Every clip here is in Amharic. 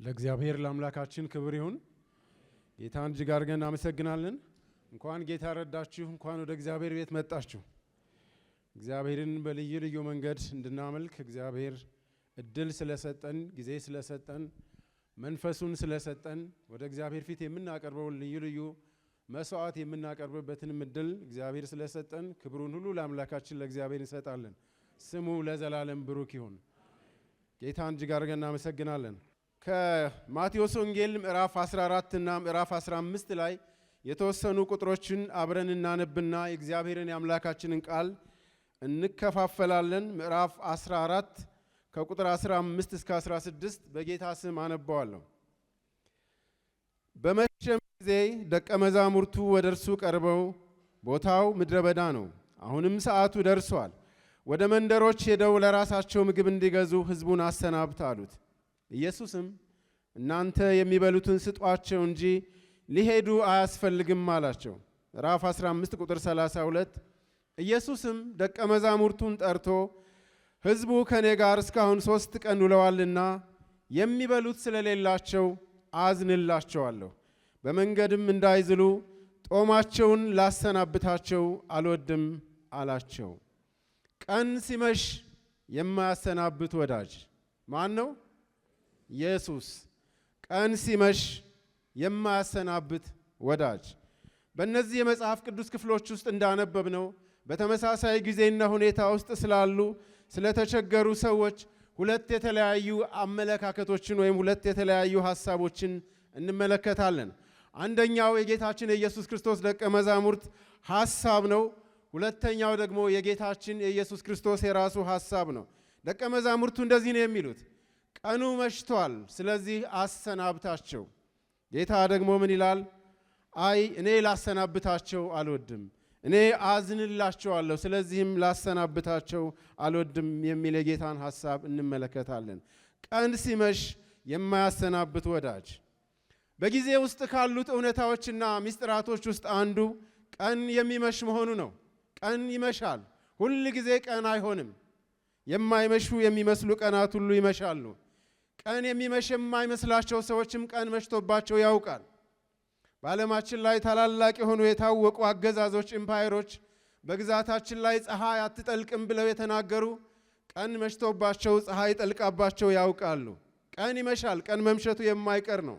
ለእግዚአብሔር ለአምላካችን ክብር ይሁን። ጌታን እጅግ አድርገን እናመሰግናለን። እንኳን ጌታ ረዳችሁ፣ እንኳን ወደ እግዚአብሔር ቤት መጣችሁ። እግዚአብሔርን በልዩ ልዩ መንገድ እንድናመልክ እግዚአብሔር እድል ስለሰጠን፣ ጊዜ ስለሰጠን፣ መንፈሱን ስለሰጠን ወደ እግዚአብሔር ፊት የምናቀርበው ልዩ ልዩ መስዋዕት የምናቀርብበትን እድል እግዚአብሔር ስለሰጠን ክብሩን ሁሉ ለአምላካችን ለእግዚአብሔር እንሰጣለን። ስሙ ለዘላለም ብሩክ ይሁን። ጌታን እጅግ አድርገን እናመሰግናለን። ከማቴዎስ ወንጌል ምዕራፍ 14 እና ምዕራፍ 15 ላይ የተወሰኑ ቁጥሮችን አብረን እናነብና የእግዚአብሔርን የአምላካችንን ቃል እንከፋፈላለን። ምዕራፍ 14 ከቁጥር 15 እስከ 16 በጌታ ስም አነባዋለሁ። በመሸም ጊዜ ደቀ መዛሙርቱ ወደ እርሱ ቀርበው ቦታው ምድረ በዳ ነው፣ አሁንም ሰዓቱ ደርሷል፣ ወደ መንደሮች ሄደው ለራሳቸው ምግብ እንዲገዙ ሕዝቡን አሰናብት አሉት። ኢየሱስም እናንተ የሚበሉትን ስጧቸው እንጂ ሊሄዱ አያስፈልግም አላቸው። ምዕራፍ 15 ቁጥር 32 ኢየሱስም ደቀ መዛሙርቱን ጠርቶ ሕዝቡ ከኔ ጋር እስካሁን 3 ቀን ውለዋልና የሚበሉት ስለሌላቸው አዝንላቸዋለሁ፣ በመንገድም እንዳይዝሉ ጦማቸውን ላሰናብታቸው አልወድም አላቸው። ቀን ሲመሽ የማያሰናብት ወዳጅ ማን ነው? ኢየሱስ። ቀን ሲመሽ የማያሰናብት ወዳጅ። በእነዚህ የመጽሐፍ ቅዱስ ክፍሎች ውስጥ እንዳነበብነው በተመሳሳይ ጊዜና ሁኔታ ውስጥ ስላሉ ስለተቸገሩ ሰዎች ሁለት የተለያዩ አመለካከቶችን ወይም ሁለት የተለያዩ ሐሳቦችን እንመለከታለን። አንደኛው የጌታችን የኢየሱስ ክርስቶስ ደቀ መዛሙርት ሐሳብ ነው። ሁለተኛው ደግሞ የጌታችን የኢየሱስ ክርስቶስ የራሱ ሐሳብ ነው። ደቀ መዛሙርቱ እንደዚህ ነው የሚሉት፣ ቀኑ መሽቷል፣ ስለዚህ አሰናብታቸው። ጌታ ደግሞ ምን ይላል? አይ እኔ ላሰናብታቸው አልወድም፣ እኔ አዝንላቸዋለሁ፣ ስለዚህም ላሰናብታቸው አልወድም የሚል የጌታን ሐሳብ እንመለከታለን። ቀን ሲመሽ የማያሰናብት ወዳጅ። በጊዜ ውስጥ ካሉት እውነታዎችና ምስጢራቶች ውስጥ አንዱ ቀን የሚመሽ መሆኑ ነው። ቀን ይመሻል። ሁል ጊዜ ቀን አይሆንም። የማይመሹ የሚመስሉ ቀናት ሁሉ ይመሻሉ። ቀን የሚመሽ የማይመስላቸው ሰዎችም ቀን መሽቶባቸው ያውቃል። በዓለማችን ላይ ታላላቅ የሆኑ የታወቁ አገዛዞች፣ ኢምፓየሮች በግዛታችን ላይ ፀሐይ አትጠልቅም ብለው የተናገሩ ቀን መሽቶባቸው ፀሐይ ጠልቃባቸው ያውቃሉ። ቀን ይመሻል። ቀን መምሸቱ የማይቀር ነው።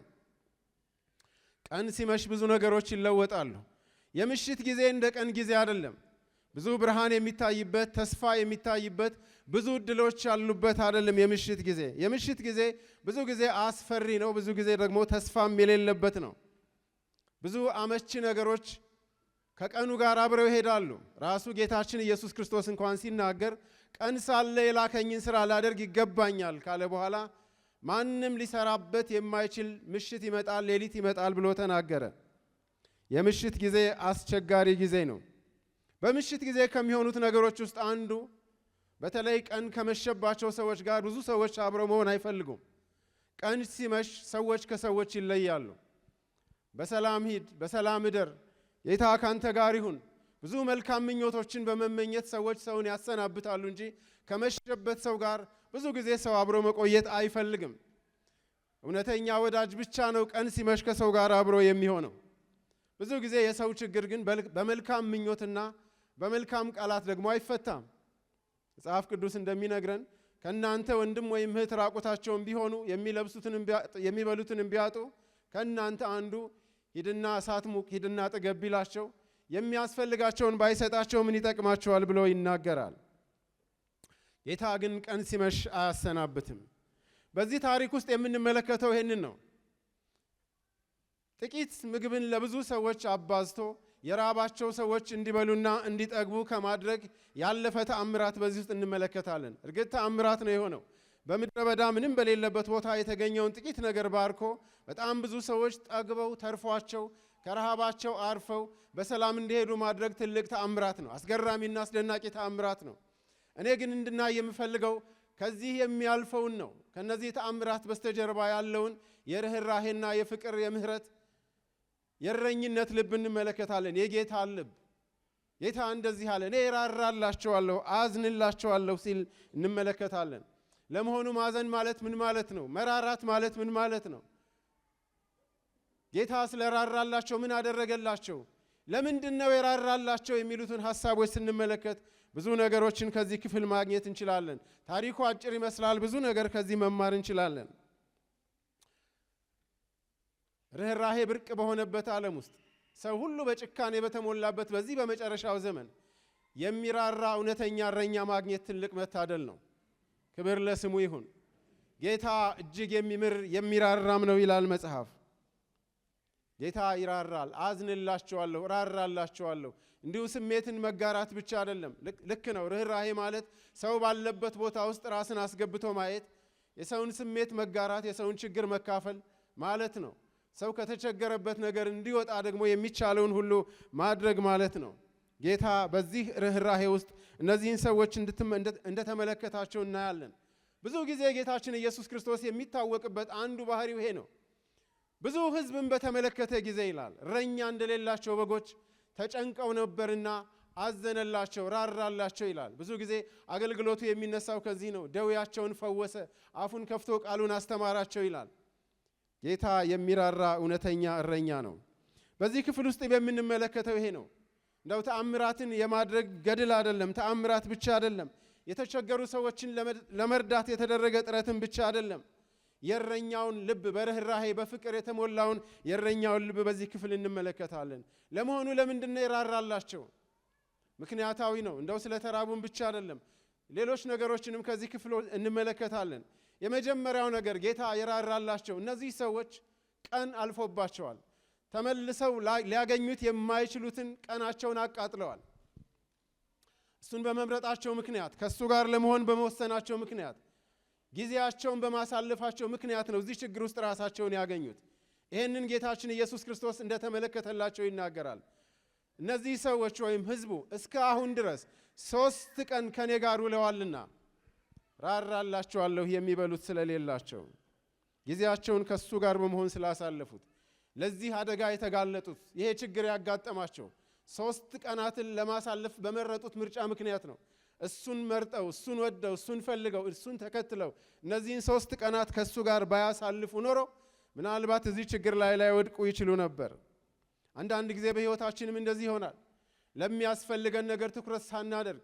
ቀን ሲመሽ ብዙ ነገሮች ይለወጣሉ። የምሽት ጊዜ እንደ ቀን ጊዜ አይደለም። ብዙ ብርሃን የሚታይበት፣ ተስፋ የሚታይበት፣ ብዙ እድሎች ያሉበት አይደለም የምሽት ጊዜ። የምሽት ጊዜ ብዙ ጊዜ አስፈሪ ነው። ብዙ ጊዜ ደግሞ ተስፋም የሌለበት ነው። ብዙ አመቺ ነገሮች ከቀኑ ጋር አብረው ይሄዳሉ። ራሱ ጌታችን ኢየሱስ ክርስቶስ እንኳን ሲናገር ቀን ሳለ የላከኝን ስራ ላደርግ ይገባኛል ካለ በኋላ ማንም ሊሰራበት የማይችል ምሽት ይመጣል፣ ሌሊት ይመጣል ብሎ ተናገረ። የምሽት ጊዜ አስቸጋሪ ጊዜ ነው። በምሽት ጊዜ ከሚሆኑት ነገሮች ውስጥ አንዱ በተለይ ቀን ከመሸባቸው ሰዎች ጋር ብዙ ሰዎች አብረው መሆን አይፈልጉም። ቀን ሲመሽ ሰዎች ከሰዎች ይለያሉ። በሰላም ሂድ፣ በሰላም እደር፣ ጌታ ካንተ ጋር ይሁን፣ ብዙ መልካም ምኞቶችን በመመኘት ሰዎች ሰውን ያሰናብታሉ እንጂ ከመሸበት ሰው ጋር ብዙ ጊዜ ሰው አብሮ መቆየት አይፈልግም። እውነተኛ ወዳጅ ብቻ ነው ቀን ሲመሽ ከሰው ጋር አብሮ የሚሆነው። ብዙ ጊዜ የሰው ችግር ግን በመልካም ምኞትና በመልካም ቃላት ደግሞ አይፈታም። መጽሐፍ ቅዱስ እንደሚነግረን ከእናንተ ወንድም ወይም እህት ራቁታቸውን ቢሆኑ የሚበሉትን ቢያጡ ከእናንተ አንዱ ሂድና እሳት ሙቅ፣ ሂድና ጥገብ ቢላቸው የሚያስፈልጋቸውን ባይሰጣቸው ምን ይጠቅማቸዋል ብሎ ይናገራል። ጌታ ግን ቀን ሲመሽ አያሰናብትም። በዚህ ታሪክ ውስጥ የምንመለከተው ይህንን ነው። ጥቂት ምግብን ለብዙ ሰዎች አባዝቶ የራባቸው ሰዎች እንዲበሉና እንዲጠግቡ ከማድረግ ያለፈ ተአምራት በዚህ ውስጥ እንመለከታለን። እርግጥ ተአምራት ነው የሆነው። በምድረ በዳ ምንም በሌለበት ቦታ የተገኘውን ጥቂት ነገር ባርኮ በጣም ብዙ ሰዎች ጠግበው ተርፏቸው ከረሃባቸው አርፈው በሰላም እንዲሄዱ ማድረግ ትልቅ ተአምራት ነው። አስገራሚና አስደናቂ ተአምራት ነው። እኔ ግን እንድናይ የምፈልገው ከዚህ የሚያልፈውን ነው። ከነዚህ ተአምራት በስተጀርባ ያለውን የርህራሄና የፍቅር የምህረት የእረኝነት ልብ እንመለከታለን። የጌታ ልብ። ጌታ እንደዚህ አለ፣ እኔ እራራላቸዋለሁ፣ አዝንላቸዋለሁ ሲል እንመለከታለን። ለመሆኑ ማዘን ማለት ምን ማለት ነው? መራራት ማለት ምን ማለት ነው? ጌታ ስለራራላቸው ምን አደረገላቸው? ለምንድን ነው የራራላቸው? የሚሉትን ሐሳቦች ስንመለከት ብዙ ነገሮችን ከዚህ ክፍል ማግኘት እንችላለን። ታሪኩ አጭር ይመስላል። ብዙ ነገር ከዚህ መማር እንችላለን። ርኅራኄ ብርቅ በሆነበት ዓለም ውስጥ ሰው ሁሉ በጭካኔ በተሞላበት በዚህ በመጨረሻው ዘመን የሚራራ እውነተኛ እረኛ ማግኘት ትልቅ መታደል ነው። ክብር ለስሙ ይሁን። ጌታ እጅግ የሚምር የሚራራም ነው ይላል መጽሐፍ። ጌታ ይራራል። አዝንላቸዋለሁ፣ ራራላቸዋለሁ። እንዲሁ ስሜትን መጋራት ብቻ አይደለም። ልክ ነው። ርኅራኄ ማለት ሰው ባለበት ቦታ ውስጥ ራስን አስገብቶ ማየት፣ የሰውን ስሜት መጋራት፣ የሰውን ችግር መካፈል ማለት ነው። ሰው ከተቸገረበት ነገር እንዲወጣ ደግሞ የሚቻለውን ሁሉ ማድረግ ማለት ነው። ጌታ በዚህ ርኅራኄ ውስጥ እነዚህን ሰዎች እንደተመለከታቸው እናያለን። ብዙ ጊዜ ጌታችን ኢየሱስ ክርስቶስ የሚታወቅበት አንዱ ባህሪው ይሄ ነው። ብዙ ሕዝብን በተመለከተ ጊዜ ይላል እረኛ እንደሌላቸው በጎች ተጨንቀው ነበርና አዘነላቸው፣ ራራላቸው ይላል። ብዙ ጊዜ አገልግሎቱ የሚነሳው ከዚህ ነው። ደዌያቸውን ፈወሰ፣ አፉን ከፍቶ ቃሉን አስተማራቸው ይላል። ጌታ የሚራራ እውነተኛ እረኛ ነው። በዚህ ክፍል ውስጥ የምንመለከተው ይሄ ነው። እንደው ተአምራትን የማድረግ ገድል አይደለም፣ ተአምራት ብቻ አይደለም፣ የተቸገሩ ሰዎችን ለመርዳት የተደረገ ጥረትን ብቻ አይደለም። የእረኛውን ልብ በርኅራኄ በፍቅር የተሞላውን የእረኛውን ልብ በዚህ ክፍል እንመለከታለን። ለመሆኑ ለምንድን ነው የራራላቸው? ምክንያታዊ ነው። እንደው ስለ ተራቡን ብቻ አይደለም፣ ሌሎች ነገሮችንም ከዚህ ክፍል እንመለከታለን። የመጀመሪያው ነገር ጌታ የራራላቸው እነዚህ ሰዎች ቀን አልፎባቸዋል። ተመልሰው ሊያገኙት የማይችሉትን ቀናቸውን አቃጥለዋል። እሱን በመምረጣቸው ምክንያት፣ ከእሱ ጋር ለመሆን በመወሰናቸው ምክንያት፣ ጊዜያቸውን በማሳለፋቸው ምክንያት ነው እዚህ ችግር ውስጥ ራሳቸውን ያገኙት። ይህንን ጌታችን ኢየሱስ ክርስቶስ እንደተመለከተላቸው ይናገራል። እነዚህ ሰዎች ወይም ሕዝቡ እስከ አሁን ድረስ 3 ቀን ከኔ ጋር ውለዋልና ራራላቸዋለሁ የሚበሉት ስለሌላቸው፣ ጊዜያቸውን ከሱ ጋር በመሆን ስላሳለፉት፣ ለዚህ አደጋ የተጋለጡት፣ ይሄ ችግር ያጋጠማቸው 3 ቀናትን ለማሳለፍ በመረጡት ምርጫ ምክንያት ነው። እሱን መርጠው፣ እሱን ወደው፣ እሱን ፈልገው፣ እሱን ተከትለው እነዚህን 3 ቀናት ከሱ ጋር ባያሳልፉ ኖሮ ምናልባት እዚህ ችግር ላይ ወድቁ ይችሉ ነበር። አንዳንድ ጊዜ በሕይወታችንም እንደዚህ ይሆናል። ለሚያስፈልገን ነገር ትኩረት ሳናደርግ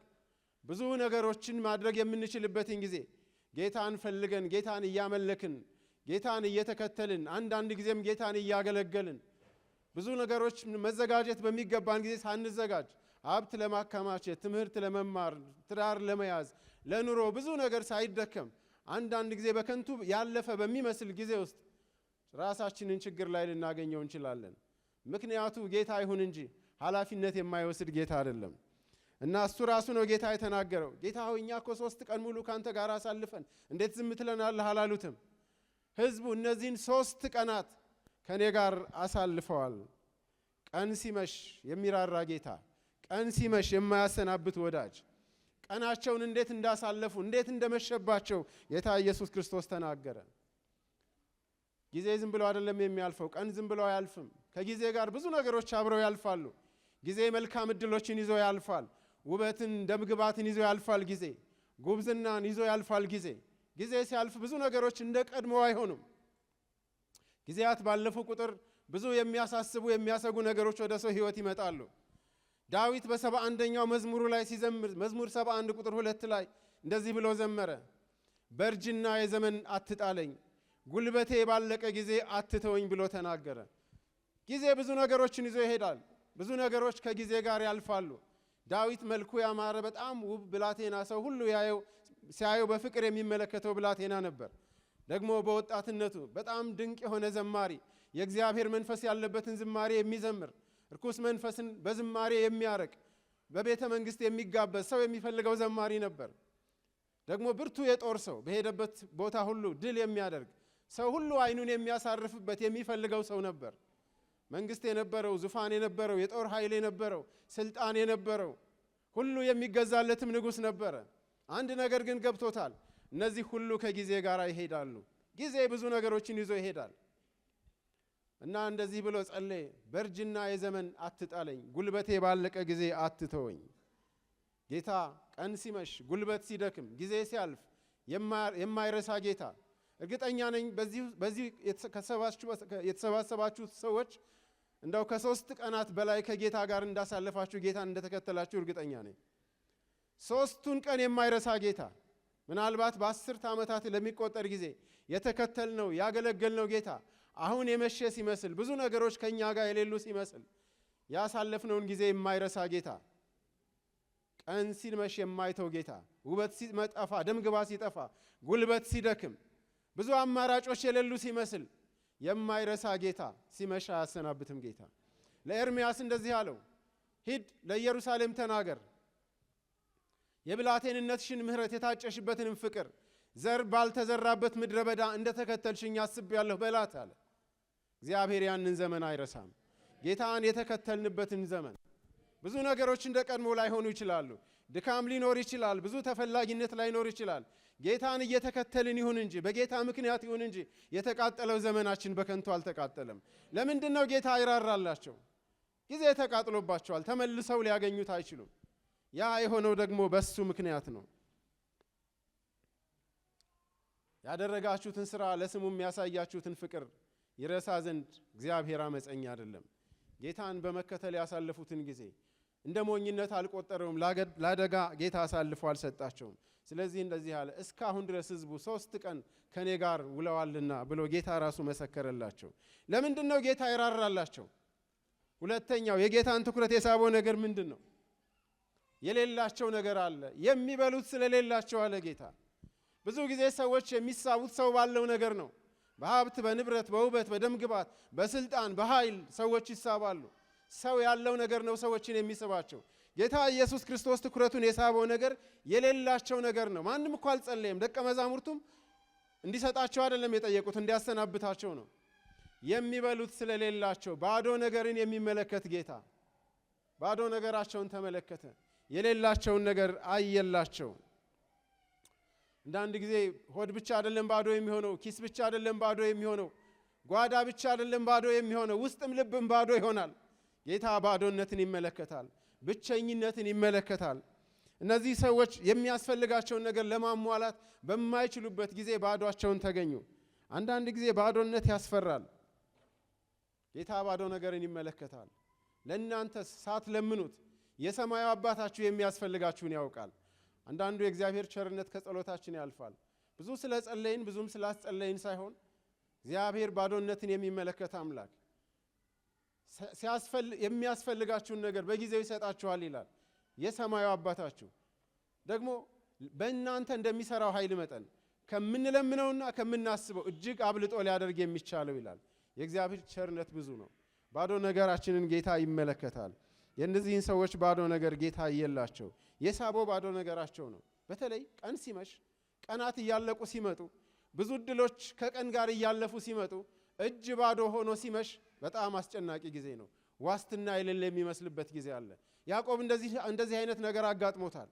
ብዙ ነገሮችን ማድረግ የምንችልበትን ጊዜ ጌታን ፈልገን፣ ጌታን እያመለክን፣ ጌታን እየተከተልን፣ አንዳንድ ጊዜም ጌታን እያገለገልን ብዙ ነገሮች መዘጋጀት በሚገባን ጊዜ ሳንዘጋጅ ሀብት ለማከማቸት፣ ትምህርት ለመማር፣ ትዳር ለመያዝ፣ ለኑሮ ብዙ ነገር ሳይደከም አንዳንድ ጊዜ በከንቱ ያለፈ በሚመስል ጊዜ ውስጥ ራሳችንን ችግር ላይ ልናገኘው እንችላለን። ምክንያቱ ጌታ ይሁን እንጂ ኃላፊነት የማይወስድ ጌታ አይደለም። እና እሱ ራሱ ነው ጌታ የተናገረው። ጌታ ሆይ እኛ እኮ 3 ቀን ሙሉ ካንተ ጋር አሳልፈን እንዴት ዝም ትለናለህ አላሉትም። ሕዝቡ እነዚህን 3 ቀናት ከኔ ጋር አሳልፈዋል። ቀን ሲመሽ የሚራራ ጌታ፣ ቀን ሲመሽ የማያሰናብት ወዳጅ፣ ቀናቸውን እንዴት እንዳሳለፉ እንዴት እንደመሸባቸው ጌታ ኢየሱስ ክርስቶስ ተናገረ። ጊዜ ዝም ብሎ አይደለም የሚያልፈው። ቀን ዝም ብሎ አያልፍም። ከጊዜ ጋር ብዙ ነገሮች አብረው ያልፋሉ። ጊዜ መልካም እድሎችን ይዞ ያልፋል። ውበትን፣ ደምግባትን ይዞ ያልፋል። ጊዜ ጉብዝናን ይዞ ያልፋል። ጊዜ ሲያልፍ ብዙ ነገሮች እንደ ቀድሞ አይሆኑም። ጊዜያት ባለፉ ቁጥር ብዙ የሚያሳስቡ የሚያሰጉ ነገሮች ወደ ሰው ሕይወት ይመጣሉ። ዳዊት በ71ኛው መዝሙሩ ላይ ሲዘምር መዝሙር 71 ቁጥር 2 ላይ እንደዚህ ብሎ ዘመረ። በእርጅና የዘመን አትጣለኝ፣ ጉልበቴ ባለቀ ጊዜ አትተወኝ ብሎ ተናገረ። ጊዜ ብዙ ነገሮችን ይዞ ይሄዳል። ብዙ ነገሮች ከጊዜ ጋር ያልፋሉ። ዳዊት መልኩ ያማረ በጣም ውብ ብላቴና፣ ሰው ሁሉ ሲያየው በፍቅር የሚመለከተው ብላቴና ነበር። ደግሞ በወጣትነቱ በጣም ድንቅ የሆነ ዘማሪ፣ የእግዚአብሔር መንፈስ ያለበትን ዝማሬ የሚዘምር፣ ርኩስ መንፈስን በዝማሬ የሚያረቅ፣ በቤተ መንግስት የሚጋበዝ ሰው የሚፈልገው ዘማሪ ነበር። ደግሞ ብርቱ የጦር ሰው፣ በሄደበት ቦታ ሁሉ ድል የሚያደርግ ሰው ሁሉ አይኑን የሚያሳርፍበት የሚፈልገው ሰው ነበር። መንግስት የነበረው፣ ዙፋን የነበረው፣ የጦር ኃይል የነበረው፣ ስልጣን የነበረው፣ ሁሉ የሚገዛለትም ንጉሥ ነበረ። አንድ ነገር ግን ገብቶታል። እነዚህ ሁሉ ከጊዜ ጋር ይሄዳሉ። ጊዜ ብዙ ነገሮችን ይዞ ይሄዳል እና እንደዚህ ብሎ ጸለየ። በእርጅና የዘመን አትጣለኝ፣ ጉልበቴ ባለቀ ጊዜ አትተወኝ። ጌታ ቀን ሲመሽ፣ ጉልበት ሲደክም፣ ጊዜ ሲያልፍ የማይረሳ ጌታ። እርግጠኛ ነኝ በዚህ የተሰባሰባችሁት ሰዎች እንደው ከ3 ቀናት በላይ ከጌታ ጋር እንዳሳለፋችሁ ጌታን እንደተከተላችሁ እርግጠኛ ነኝ። 3ቱን ቀን የማይረሳ ጌታ፣ ምናልባት በ10 ዓመታት ለሚቆጠር ጊዜ የተከተልነው ያገለገልነው ጌታ አሁን የመሸ ሲመስል ብዙ ነገሮች ከኛ ጋር የሌሉ ሲመስል ያሳለፍነውን ጊዜ የማይረሳ ጌታ፣ ቀን ሲመሽ የማይተው ጌታ፣ ውበት ሲጠፋ ደምግባ ሲጠፋ ጉልበት ሲደክም ብዙ አማራጮች የሌሉ ሲመስል የማይረሳ ጌታ፣ ሲመሻ አያሰናብትም ጌታ። ለኤርምያስ እንደዚህ አለው፣ ሂድ ለኢየሩሳሌም ተናገር፣ የብላቴንነትሽን ምሕረት የታጨሽበትንም ፍቅር ዘር ባልተዘራበት ምድረ በዳ እንደተከተልሽኝ አስቤያለሁ በላት አለ። እግዚአብሔር ያንን ዘመን አይረሳም። ጌታን የተከተልንበትን ዘመን ብዙ ነገሮች እንደ ቀድሞ ላይሆኑ ይችላሉ። ድካም ሊኖር ይችላል። ብዙ ተፈላጊነት ላይኖር ይችላል። ጌታን እየተከተልን ይሁን እንጂ በጌታ ምክንያት ይሁን እንጂ የተቃጠለው ዘመናችን በከንቱ አልተቃጠለም። ለምንድን ነው ጌታ አይራራላቸው? ጊዜ ተቃጥሎባቸዋል። ተመልሰው ሊያገኙት አይችሉም። ያ የሆነው ደግሞ በሱ ምክንያት ነው። ያደረጋችሁትን ሥራ ለስሙ የሚያሳያችሁትን ፍቅር ይረሳ ዘንድ እግዚአብሔር አመፀኛ አይደለም። ጌታን በመከተል ያሳለፉትን ጊዜ እንደ ሞኝነት አልቆጠረውም። ላደጋ ጌታ አሳልፎ አልሰጣቸውም። ስለዚህ እንደዚህ አለ፣ እስካሁን ድረስ ሕዝቡ 3 ቀን ከኔ ጋር ውለዋልና ብሎ ጌታ ራሱ መሰከረላቸው። ለምንድን ነው ጌታ ይራራላቸው? ሁለተኛው የጌታን ትኩረት የሳበው ነገር ምንድን ነው? የሌላቸው ነገር አለ። የሚበሉት ስለሌላቸው አለ ጌታ። ብዙ ጊዜ ሰዎች የሚሳቡት ሰው ባለው ነገር ነው። በሀብት፣ በንብረት፣ በውበት፣ በደምግባት፣ በስልጣን፣ በኃይል ሰዎች ይሳባሉ። ሰው ያለው ነገር ነው ሰዎችን የሚስባቸው። ጌታ ኢየሱስ ክርስቶስ ትኩረቱን የሳበው ነገር የሌላቸው ነገር ነው። ማንም እኮ አልጸለየም። ደቀ መዛሙርቱም እንዲሰጣቸው አይደለም የጠየቁት፣ እንዲያሰናብታቸው ነው። የሚበሉት ስለሌላቸው ባዶ ነገርን የሚመለከት ጌታ ባዶ ነገራቸውን ተመለከተ። የሌላቸውን ነገር አየላቸው። አንዳንድ ጊዜ ሆድ ብቻ አይደለም ባዶ የሚሆነው፣ ኪስ ብቻ አይደለም ባዶ የሚሆነው፣ ጓዳ ብቻ አይደለም ባዶ የሚሆነው፣ ውስጥም ልብም ባዶ ይሆናል። ጌታ ባዶነትን ይመለከታል፣ ብቸኝነትን ይመለከታል። እነዚህ ሰዎች የሚያስፈልጋቸውን ነገር ለማሟላት በማይችሉበት ጊዜ ባዶቸውን ተገኙ። አንዳንድ ጊዜ ባዶነት ያስፈራል። ጌታ ባዶ ነገርን ይመለከታል። ለእናንተ ሳትለምኑት የሰማዩ አባታችሁ የሚያስፈልጋችሁን ያውቃል። አንዳንዱ የእግዚአብሔር ቸርነት ከጸሎታችን ያልፋል። ብዙ ስለ ጸለይን ብዙም ስላስጸለይን ሳይሆን እግዚአብሔር ባዶነትን የሚመለከት አምላክ የሚያስፈልጋችሁን ነገር በጊዜው ይሰጣችኋል ይላል። የሰማዩ አባታችሁ ደግሞ በእናንተ እንደሚሰራው ኃይል መጠን ከምንለምነውና ከምናስበው እጅግ አብልጦ ሊያደርግ የሚቻለው ይላል። የእግዚአብሔር ቸርነት ብዙ ነው። ባዶ ነገራችንን ጌታ ይመለከታል። የእነዚህን ሰዎች ባዶ ነገር ጌታ እየላቸው የሳበው ባዶ ነገራቸው ነው። በተለይ ቀን ሲመሽ፣ ቀናት እያለቁ ሲመጡ፣ ብዙ እድሎች ከቀን ጋር እያለፉ ሲመጡ፣ እጅ ባዶ ሆኖ ሲመሽ በጣም አስጨናቂ ጊዜ ነው። ዋስትና የሌለ የሚመስልበት ጊዜ አለ። ያዕቆብ እንደዚህ አይነት ነገር አጋጥሞታል።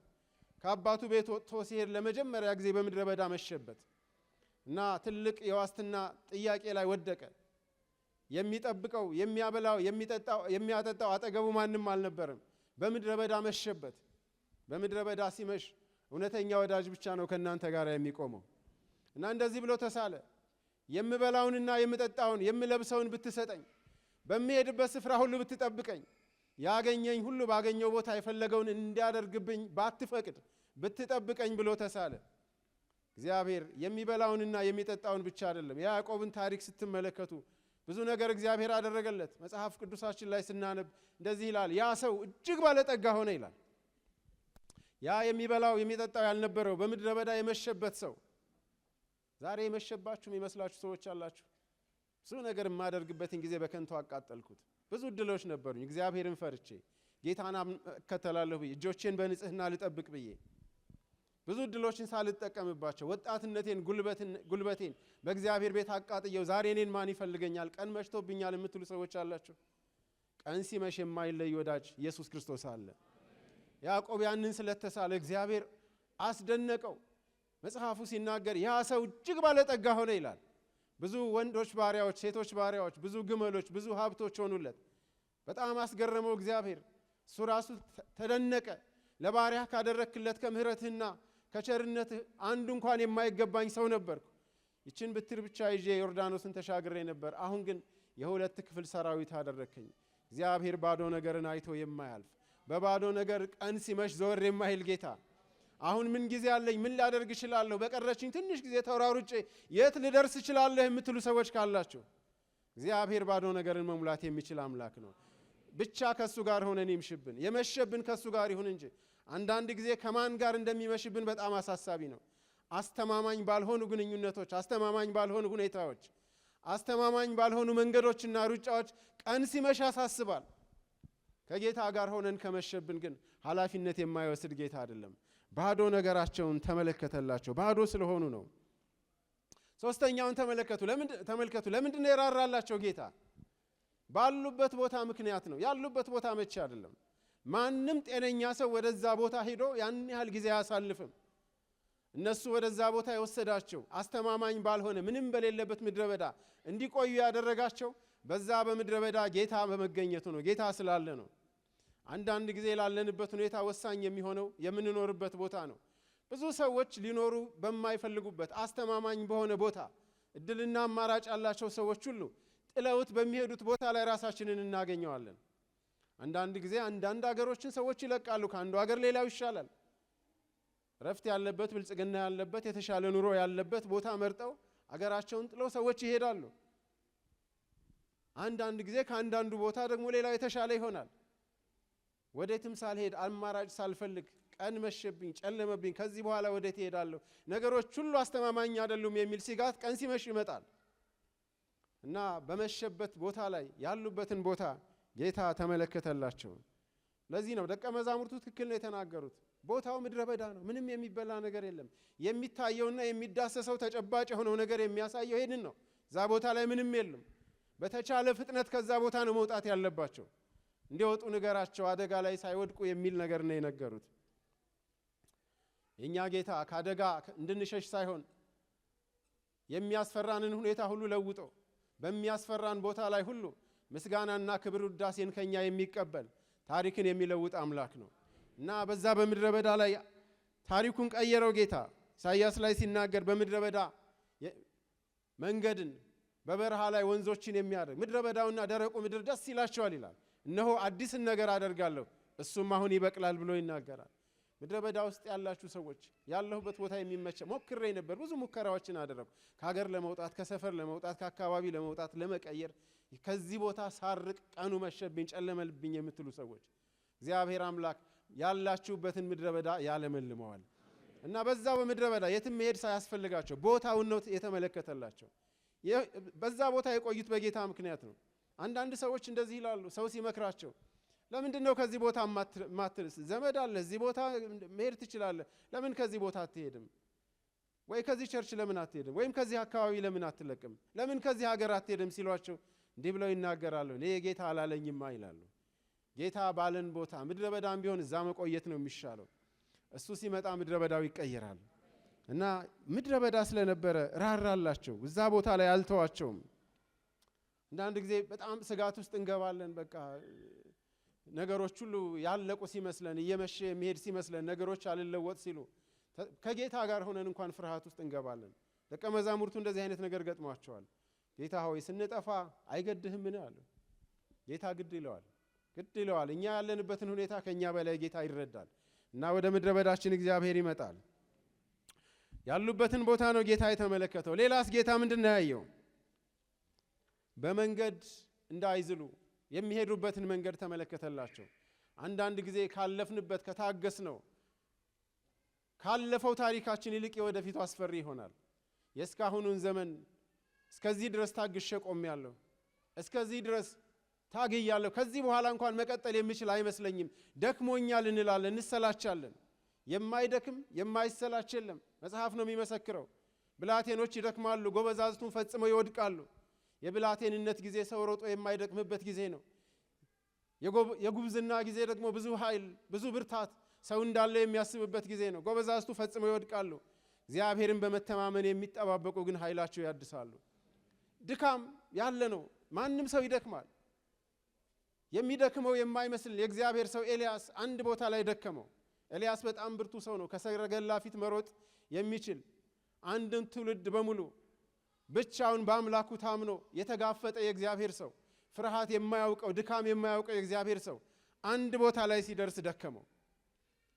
ከአባቱ ቤት ወጥቶ ሲሄድ ለመጀመሪያ ጊዜ በምድረ በዳ መሸበት እና ትልቅ የዋስትና ጥያቄ ላይ ወደቀ። የሚጠብቀው፣ የሚያበላው፣ የሚያጠጣው አጠገቡ ማንም አልነበረም። በምድረ በዳ መሸበት። በምድረ በዳ ሲመሽ እውነተኛ ወዳጅ ብቻ ነው ከእናንተ ጋር የሚቆመው እና እንደዚህ ብሎ ተሳለ። የምበላውንና የምጠጣውን የምለብሰውን ብትሰጠኝ፣ በሚሄድበት ስፍራ ሁሉ ብትጠብቀኝ፣ ያገኘኝ ሁሉ ባገኘው ቦታ የፈለገውን እንዲያደርግብኝ ባትፈቅድ ብትጠብቀኝ ብሎ ተሳለ። እግዚአብሔር የሚበላውንና የሚጠጣውን ብቻ አይደለም። የያዕቆብን ታሪክ ስትመለከቱ ብዙ ነገር እግዚአብሔር አደረገለት። መጽሐፍ ቅዱሳችን ላይ ስናነብ እንደዚህ ይላል፣ ያ ሰው እጅግ ባለጠጋ ሆነ ይላል። ያ የሚበላው የሚጠጣው ያልነበረው በምድረ በዳ የመሸበት ሰው። ዛሬ የመሸባችሁ የሚመስላችሁ ሰዎች አላችሁ። ብዙ ነገር የማደርግበትን ጊዜ በከንቱ አቃጠልኩት። ብዙ እድሎች ነበሩኝ፣ እግዚአብሔርን ፈርቼ ጌታን እከተላለሁ ብዬ እጆቼን በንጽህና ልጠብቅ ብዬ ብዙ እድሎችን ሳልጠቀምባቸው ወጣትነቴን፣ ጉልበቴን በእግዚአብሔር ቤት አቃጥየው ዛሬ እኔን ማን ይፈልገኛል፣ ቀን መሽቶብኛል የምትሉ ሰዎች አላችሁ። ቀን ሲመሽ የማይለይ ወዳጅ ኢየሱስ ክርስቶስ አለ። ያዕቆብ ያንን ስለተሳለ እግዚአብሔር አስደነቀው። መጽሐፉ ሲናገር ያ ሰው እጅግ ባለጠጋ ሆነ ይላል። ብዙ ወንዶች ባሪያዎች፣ ሴቶች ባሪያዎች፣ ብዙ ግመሎች፣ ብዙ ሀብቶች ሆኑለት። በጣም አስገረመው እግዚአብሔር። እሱ ራሱ ተደነቀ። ለባሪያ ካደረክለት ከምሕረትህና ከቸርነት አንዱ እንኳን የማይገባኝ ሰው ነበርኩ። ይችን ብትር ብቻ ይዤ ዮርዳኖስን ተሻግሬ ነበር። አሁን ግን የሁለት ክፍል ሰራዊት አደረከኝ። እግዚአብሔር ባዶ ነገርን አይቶ የማያልፍ በባዶ ነገር ቀን ሲመሽ ዘወር የማይል ጌታ አሁን ምን ጊዜ አለኝ? ምን ላደርግ እችላለሁ? በቀረችኝ ትንሽ ጊዜ ተወራሩጬ የት ልደርስ እችላለሁ የምትሉ ሰዎች ካላችሁ እግዚአብሔር ባዶ ነገርን መሙላት የሚችል አምላክ ነው። ብቻ ከሱ ጋር ሆነን ይምሽብን፣ የመሸብን ከሱ ጋር ይሁን እንጂ አንዳንድ ጊዜ ከማን ጋር እንደሚመሽብን በጣም አሳሳቢ ነው። አስተማማኝ ባልሆኑ ግንኙነቶች፣ አስተማማኝ ባልሆኑ ሁኔታዎች፣ አስተማማኝ ባልሆኑ መንገዶችና ሩጫዎች ቀን ሲመሽ ያሳስባል። ከጌታ ጋር ሆነን ከመሸብን ግን ኃላፊነት የማይወስድ ጌታ አይደለም። ባዶ ነገራቸውን ተመለከተላቸው። ባዶ ስለሆኑ ነው። ሶስተኛውን ተመልከቱ። ለምንድን ነው የራራላቸው ጌታ? ባሉበት ቦታ ምክንያት ነው። ያሉበት ቦታ መቼ አይደለም። ማንም ጤነኛ ሰው ወደዛ ቦታ ሄዶ ያን ያህል ጊዜ አያሳልፍም። እነሱ ወደዛ ቦታ የወሰዳቸው አስተማማኝ ባልሆነ ምንም በሌለበት ምድረ በዳ እንዲቆዩ ያደረጋቸው በዛ በምድረ በዳ ጌታ በመገኘቱ ነው። ጌታ ስላለ ነው። አንዳንድ ጊዜ ላለንበት ሁኔታ ወሳኝ የሚሆነው የምንኖርበት ቦታ ነው። ብዙ ሰዎች ሊኖሩ በማይፈልጉበት አስተማማኝ በሆነ ቦታ እድልና አማራጭ ያላቸው ሰዎች ሁሉ ጥለውት በሚሄዱት ቦታ ላይ ራሳችንን እናገኘዋለን። አንዳንድ ጊዜ አንዳንድ ሀገሮችን ሰዎች ይለቃሉ። ከአንዱ ሀገር ሌላው ይሻላል። ረፍት ያለበት፣ ብልጽግና ያለበት፣ የተሻለ ኑሮ ያለበት ቦታ መርጠው አገራቸውን ጥለው ሰዎች ይሄዳሉ። አንዳንድ ጊዜ ከአንዳንዱ ቦታ ደግሞ ሌላው የተሻለ ይሆናል። ወዴትም ሳልሄድ አማራጭ ሳልፈልግ ቀን መሸብኝ፣ ጨለመብኝ፣ ከዚህ በኋላ ወዴት እሄዳለሁ? ነገሮች ሁሉ አስተማማኝ አይደሉም የሚል ስጋት ቀን ሲመሽ ይመጣል እና በመሸበት ቦታ ላይ ያሉበትን ቦታ ጌታ ተመለከተላቸው። ለዚህ ነው ደቀ መዛሙርቱ ትክክል ነው የተናገሩት። ቦታው ምድረ በዳ ነው። ምንም የሚበላ ነገር የለም። የሚታየውና የሚዳሰሰው ተጨባጭ የሆነው ነገር የሚያሳየው ይሄንን ነው። እዛ ቦታ ላይ ምንም የለም። በተቻለ ፍጥነት ከዛ ቦታ ነው መውጣት ያለባቸው። እንዲወጡ ንገራቸው አደጋ ላይ ሳይወድቁ የሚል ነገር ነው የነገሩት። የኛ ጌታ ከአደጋ እንድንሸሽ ሳይሆን የሚያስፈራንን ሁኔታ ሁሉ ለውጦ በሚያስፈራን ቦታ ላይ ሁሉ ምስጋናና ክብር ውዳሴን ከኛ የሚቀበል ታሪክን የሚለውጥ አምላክ ነው እና በዛ በምድረ በዳ ላይ ታሪኩን ቀየረው ጌታ። ኢሳይያስ ላይ ሲናገር በምድረ በዳ መንገድን በበረሃ ላይ ወንዞችን የሚያደርግ ምድረ በዳውና ደረቁ ምድር ደስ ይላቸዋል ይላል። እነሆ አዲስን ነገር አደርጋለሁ እሱም አሁን ይበቅላል ብሎ ይናገራል። ምድረ በዳ ውስጥ ያላችሁ ሰዎች ያለሁበት ቦታ የሚመቸ ሞክሬ ነበር። ብዙ ሙከራዎችን አደረኩ። ከሀገር ለመውጣት፣ ከሰፈር ለመውጣት፣ ከአካባቢ ለመውጣት፣ ለመቀየር ከዚህ ቦታ ሳርቅ ቀኑ መሸብኝ፣ ጨለመልብኝ የምትሉ ሰዎች እግዚአብሔር አምላክ ያላችሁበትን ምድረ በዳ ያለመልመዋል እና በዛው በምድረ በዳ የትም መሄድ ሳያስፈልጋቸው ቦታውን ነው የተመለከተላቸው። በዛ ቦታ የቆዩት በጌታ ምክንያት ነው። አንዳንድ ሰዎች እንደዚህ ይላሉ ሰው ሲመክራቸው፣ ለምንድን ነው ከዚህ ቦታ ማትርስ? ዘመድ አለ እዚህ ቦታ መሄድ ትችላለህ፣ ለምን ከዚህ ቦታ አትሄድም? ወይ ከዚህ ቸርች ለምን አትሄድም? ወይም ከዚህ አካባቢ ለምን አትለቅም? ለምን ከዚህ ሀገር አትሄድም ሲሏቸው እንዲህ ብለው ይናገራሉ፣ እኔ ጌታ አላለኝማ ይላሉ። ጌታ ባለን ቦታ ምድረ በዳም ቢሆን እዛ መቆየት ነው የሚሻለው። እሱ ሲመጣ ምድረ በዳው ይቀየራል እና ምድረ በዳ ስለነበረ ራራላቸው፣ እዛ ቦታ ላይ አልተዋቸውም። አንዳንድ ጊዜ በጣም ስጋት ውስጥ እንገባለን። በቃ ነገሮች ሁሉ ያለቁ ሲመስለን፣ እየመሸ የሚሄድ ሲመስለን፣ ነገሮች አልለወጥ ሲሉ ከጌታ ጋር ሆነን እንኳን ፍርሃት ውስጥ እንገባለን። ደቀ መዛሙርቱ እንደዚህ አይነት ነገር ገጥሟቸዋል። ጌታ ሆይ ስንጠፋ አይገድህምን አሉ። ጌታ ግድ ይለዋል። እኛ ያለንበትን ሁኔታ ከኛ በላይ ጌታ ይረዳል እና ወደ ምድረ በዳችን እግዚአብሔር ይመጣል። ያሉበትን ቦታ ነው ጌታ የተመለከተው። ሌላስ ጌታ ምንድን ነው ያየው? በመንገድ እንዳይዝሉ የሚሄዱበትን መንገድ ተመለከተላቸው። አንዳንድ ጊዜ ካለፍንበት ከታገስ ነው ካለፈው ታሪካችን ይልቅ የወደፊቱ አስፈሪ ይሆናል። የእስካሁኑን ዘመን እስከዚህ ድረስ ታግሼ ቆሜያለሁ፣ እስከዚህ ድረስ ታግያለሁ፣ ከዚህ በኋላ እንኳን መቀጠል የሚችል አይመስለኝም፣ ደክሞኛል እንላለን፣ እንሰላቻለን። የማይደክም የማይሰላች የለም። መጽሐፍ ነው የሚመሰክረው። ብላቴኖች ይደክማሉ፣ ጎበዛዝቱን ፈጽመው ይወድቃሉ። የብላቴንነት ጊዜ ሰው ሮጦ የማይደክምበት ጊዜ ነው። የጉብዝና ጊዜ ደግሞ ብዙ ኃይል፣ ብዙ ብርታት ሰው እንዳለ የሚያስብበት ጊዜ ነው። ጎበዛዝቱ ፈጽመው ይወድቃሉ። እግዚአብሔርን በመተማመን የሚጠባበቁ ግን ኃይላቸው ያድሳሉ። ድካም ያለ ነው። ማንም ሰው ይደክማል። የሚደክመው የማይመስል የእግዚአብሔር ሰው ኤልያስ አንድ ቦታ ላይ ደከመው። ኤልያስ በጣም ብርቱ ሰው ነው። ከሰረገላ ፊት መሮጥ የሚችል አንድን ትውልድ በሙሉ ብቻውን በአምላኩ ታምኖ የተጋፈጠ የእግዚአብሔር ሰው፣ ፍርሃት የማያውቀው ድካም የማያውቀው የእግዚአብሔር ሰው አንድ ቦታ ላይ ሲደርስ ደከመው።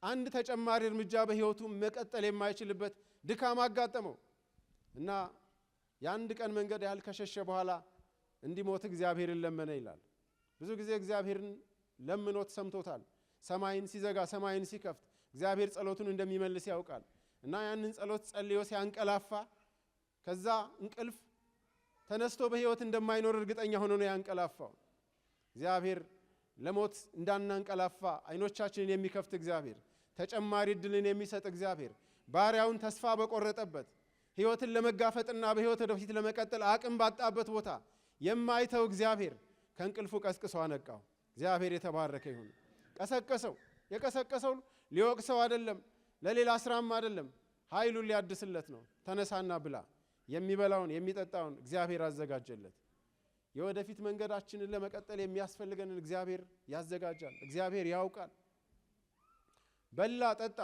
አንድ ተጨማሪ እርምጃ በሕይወቱ መቀጠል የማይችልበት ድካም አጋጠመው እና የአንድ ቀን መንገድ ያህል ከሸሸ በኋላ እንዲሞት እግዚአብሔርን ለመነ ይላል። ብዙ ጊዜ እግዚአብሔርን ለምኖት ሰምቶታል። ሰማይን ሲዘጋ ሰማይን ሲከፍት እግዚአብሔር ጸሎቱን እንደሚመልስ ያውቃል እና ያንን ጸሎት ጸልዮ ሲያንቀላፋ ከዛ እንቅልፍ ተነስቶ በሕይወት እንደማይኖር እርግጠኛ ሆኖ ነው ያንቀላፋው። እግዚአብሔር ለሞት እንዳናንቀላፋ አይኖቻችንን የሚከፍት እግዚአብሔር፣ ተጨማሪ ዕድልን የሚሰጥ እግዚአብሔር፣ ባሪያውን ተስፋ በቆረጠበት ሕይወትን ለመጋፈጥና በሕይወት ወደፊት ለመቀጠል አቅም ባጣበት ቦታ የማይተው እግዚአብሔር ከእንቅልፉ ቀስቅሶ አነቃው። እግዚአብሔር የተባረከ ይሁን። ቀሰቀሰው። የቀሰቀሰው ሊወቅሰው አይደለም፣ ለሌላ ስራም አይደለም፣ ኃይሉን ሊያድስለት ነው። ተነሳና ብላ። የሚበላውን የሚጠጣውን እግዚአብሔር አዘጋጀለት። የወደፊት መንገዳችንን ለመቀጠል የሚያስፈልገንን እግዚአብሔር ያዘጋጃል። እግዚአብሔር ያውቃል። በላ ጠጣ።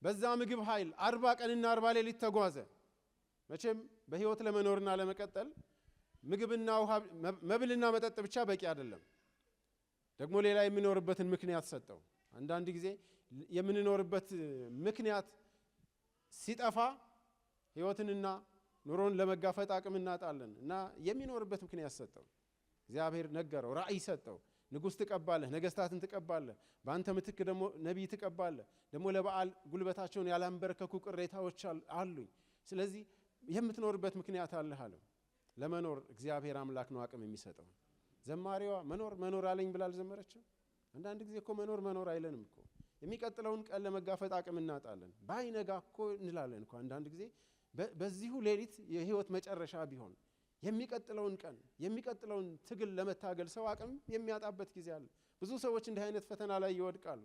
በዛ ምግብ ኃይል 40 ቀንና 40 ሌሊት ተጓዘ። መቼም በሕይወት ለመኖርና ለመቀጠል ምግብና ውሃ መብልና መጠጥ ብቻ በቂ አይደለም። ደግሞ ሌላ የሚኖርበትን ምክንያት ሰጠው። አንዳንድ ጊዜ የምንኖርበት ምክንያት ሲጠፋ ሕይወትንና ኑሮን ለመጋፈጥ አቅም እናጣለን እና የሚኖርበት ምክንያት ሰጠው። እግዚአብሔር ነገረው፣ ራእይ ሰጠው። ንጉሥ ትቀባለህ፣ ነገስታትን ትቀባለህ፣ በአንተ ምትክ ደግሞ ነቢይ ትቀባለህ፣ ደግሞ ለበዓል ጉልበታቸውን ያላንበረከኩ ቅሬታዎች አሉኝ፣ ስለዚህ የምትኖርበት ምክንያት አለህ አለው። ለመኖር እግዚአብሔር አምላክ ነው አቅም የሚሰጠው። ዘማሪዋ መኖር አለኝ ብላ አልዘመረችም? አንዳንድ ጊዜ እኮ መኖር አይለንም እኮ። የሚቀጥለውን ቀን ለመጋፈጥ አቅም እናጣለን። ባይነጋ እኮ እንላለን እኮ አንዳንድ ጊዜ። በዚሁ ሌሊት የህይወት መጨረሻ ቢሆን የሚቀጥለውን ቀን የሚቀጥለውን ትግል ለመታገል ሰው አቅም የሚያጣበት ጊዜ አለ። ብዙ ሰዎች እንዲህ አይነት ፈተና ላይ ይወድቃሉ።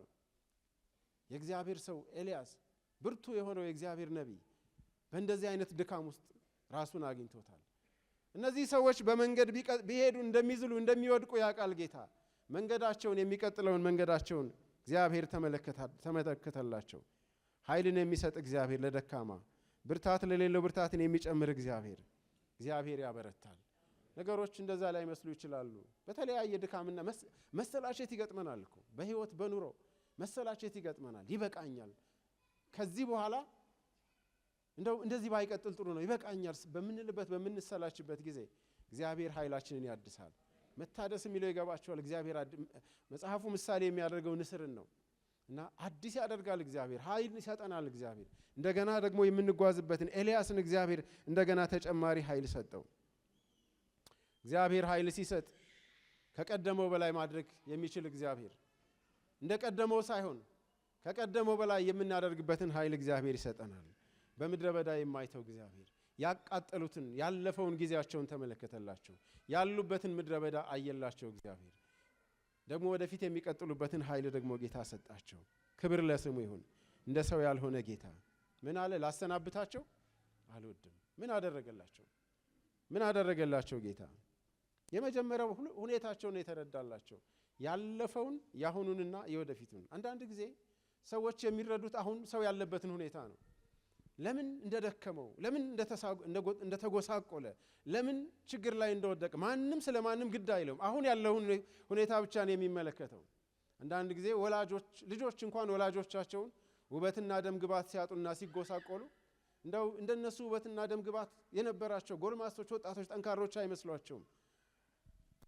የእግዚአብሔር ሰው ኤልያስ ብርቱ የሆነው የእግዚአብሔር ነቢይ በእንደዚህ አይነት ድካም ውስጥ ራሱን አግኝቶታል። እነዚህ ሰዎች በመንገድ ቢሄዱ እንደሚዝሉ እንደሚወድቁ ያውቃል ጌታ። መንገዳቸውን የሚቀጥለውን መንገዳቸውን እግዚአብሔር ተመለከተላቸው። ኃይልን የሚሰጥ እግዚአብሔር ለደካማ፣ ብርታት ለሌለው ብርታትን የሚጨምር እግዚአብሔር ያበረታል። ነገሮች እንደዛ ላይ መስሉ ይችላሉ። በተለያየ ድካምና መሰላቸት ይገጥመናል እኮ በህይወት በኑሮ መሰላቸት ይገጥመናል። ይበቃኛል፣ ከዚህ በኋላ እንደዚህ ባይቀጥል ጥሩ ነው፣ ይበቃኛል በምንልበት በምንሰላችበት ጊዜ እግዚአብሔር ኃይላችንን ያድሳል። መታደስ የሚለው ይገባቸዋል። እግዚአብሔር መጽሐፉ ምሳሌ የሚያደርገው ንስርን ነው እና አዲስ ያደርጋል እግዚአብሔር፣ ኃይል ይሰጠናል እግዚአብሔር። እንደገና ደግሞ የምንጓዝበትን ኤልያስን እግዚአብሔር እንደገና ተጨማሪ ኃይል ሰጠው። እግዚአብሔር ኃይል ሲሰጥ ከቀደመው በላይ ማድረግ የሚችል እግዚአብሔር፣ እንደቀደመው ሳይሆን ከቀደመው በላይ የምናደርግበትን ኃይል እግዚአብሔር ይሰጠናል። በምድረ በዳ የማይተው እግዚአብሔር ያቃጠሉትን ያለፈውን ጊዜያቸውን ተመለከተላቸው። ያሉበትን ምድረ በዳ አየላቸው እግዚአብሔር። ደግሞ ወደፊት የሚቀጥሉበትን ኃይል ደግሞ ጌታ ሰጣቸው። ክብር ለስሙ ይሁን። እንደ ሰው ያልሆነ ጌታ ምን አለ? ላሰናብታቸው አልወድም። ምን አደረገላቸው ጌታ? የመጀመሪያው ሁኔታቸውን የተረዳላቸው፣ ያለፈውን ያሁኑንና የወደፊቱን። አንዳንድ ጊዜ ሰዎች የሚረዱት አሁን ሰው ያለበትን ሁኔታ ነው። ለምን እንደደከመው፣ ለምን እንደተጎሳቆለ፣ ለምን ችግር ላይ እንደወደቀ ማንም ስለማንም ግድ አይለውም። አሁን ያለውን ሁኔታ ብቻ ነው የሚመለከተው። አንዳንድ ጊዜ ልጆች እንኳን ወላጆቻቸውን ውበትና ደም ግባት ሲያጡና ሲጎሳቆሉ እንደነሱ ውበትና ደም ግባት የነበራቸው ጎልማሶች፣ ወጣቶች፣ ጠንካሮች አይመስሏቸውም።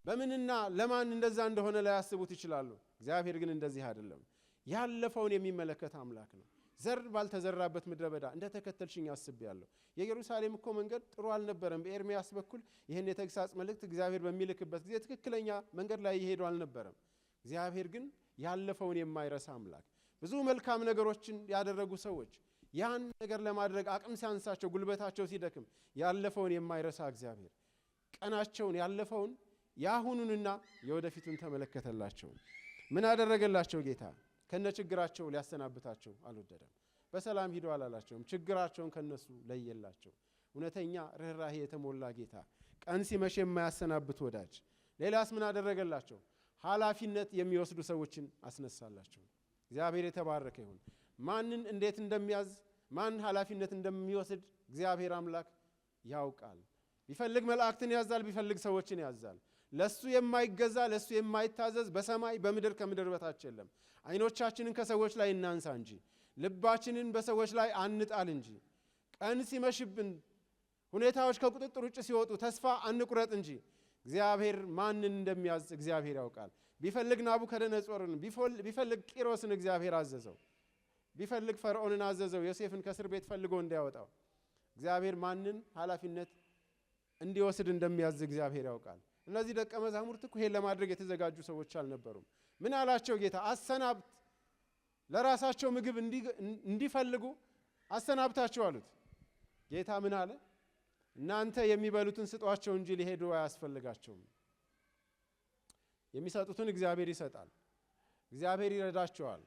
በምንና ለማን እንደዛ እንደሆነ ላያስቡት ይችላሉ። እግዚአብሔር ግን እንደዚህ አይደለም። ያለፈውን የሚመለከት አምላክ ነው። ዘር ባልተዘራበት ምድረ በዳ እንደተከተልሽኝ አስቤያለሁ። የኢየሩሳሌም እኮ መንገድ ጥሩ አልነበረም። በኤርምያስ በኩል ይህን የተግሳጽ መልእክት እግዚአብሔር በሚልክበት ጊዜ ትክክለኛ መንገድ ላይ እየሄዱ አልነበረም። እግዚአብሔር ግን ያለፈውን የማይረሳ አምላክ፣ ብዙ መልካም ነገሮችን ያደረጉ ሰዎች ያን ነገር ለማድረግ አቅም ሲያንሳቸው፣ ጉልበታቸው ሲደክም ያለፈውን የማይረሳ እግዚአብሔር ቀናቸውን ያለፈውን የአሁኑንና የወደፊቱን ተመለከተላቸው። ምን አደረገላቸው ጌታ? ከነ ችግራቸው ሊያሰናብታቸው አልወደደም። በሰላም ሂዱ አላላቸውም። ችግራቸውን ከነሱ ለየላቸው። እውነተኛ ርኅራኄ የተሞላ ጌታ፣ ቀን ሲመሽ የማያሰናብት ወዳጅ። ሌላስ ምን አደረገላቸው? ኃላፊነት የሚወስዱ ሰዎችን አስነሳላቸው። እግዚአብሔር የተባረከ ይሁን። ማንን እንዴት እንደሚያዝ ማን ኃላፊነት እንደሚወስድ እግዚአብሔር አምላክ ያውቃል። ቢፈልግ መላእክትን ያዛል፣ ቢፈልግ ሰዎችን ያዛል። ለሱ የማይገዛ ለሱ የማይታዘዝ በሰማይ በምድር ከምድር በታች የለም። አይኖቻችንን ከሰዎች ላይ እናንሳ እንጂ ልባችንን በሰዎች ላይ አንጣል እንጂ ቀን ሲመሽብን ሁኔታዎች ከቁጥጥር ውጭ ሲወጡ ተስፋ አንቁረጥ እንጂ እግዚአብሔር ማንን እንደሚያዝ እግዚአብሔር ያውቃል። ቢፈልግ ናቡከደነጾርን ቢፈልግ ቂሮስን እግዚአብሔር አዘዘው። ቢፈልግ ፈርዖንን አዘዘው ዮሴፍን ከእስር ቤት ፈልጎ እንዲያወጣው። እግዚአብሔር ማንን ኃላፊነት እንዲወስድ እንደሚያዝ እግዚአብሔር ያውቃል። እነዚህ ደቀ መዛሙርት እኮ ይሄን ለማድረግ የተዘጋጁ ሰዎች አልነበሩም። ምን አላቸው ጌታ? አሰናብት፣ ለራሳቸው ምግብ እንዲፈልጉ አሰናብታቸው አሉት። ጌታ ምን አለ? እናንተ የሚበሉትን ስጧቸው እንጂ ሊሄዱ አያስፈልጋቸውም። የሚሰጡትን እግዚአብሔር ይሰጣል። እግዚአብሔር ይረዳቸዋል።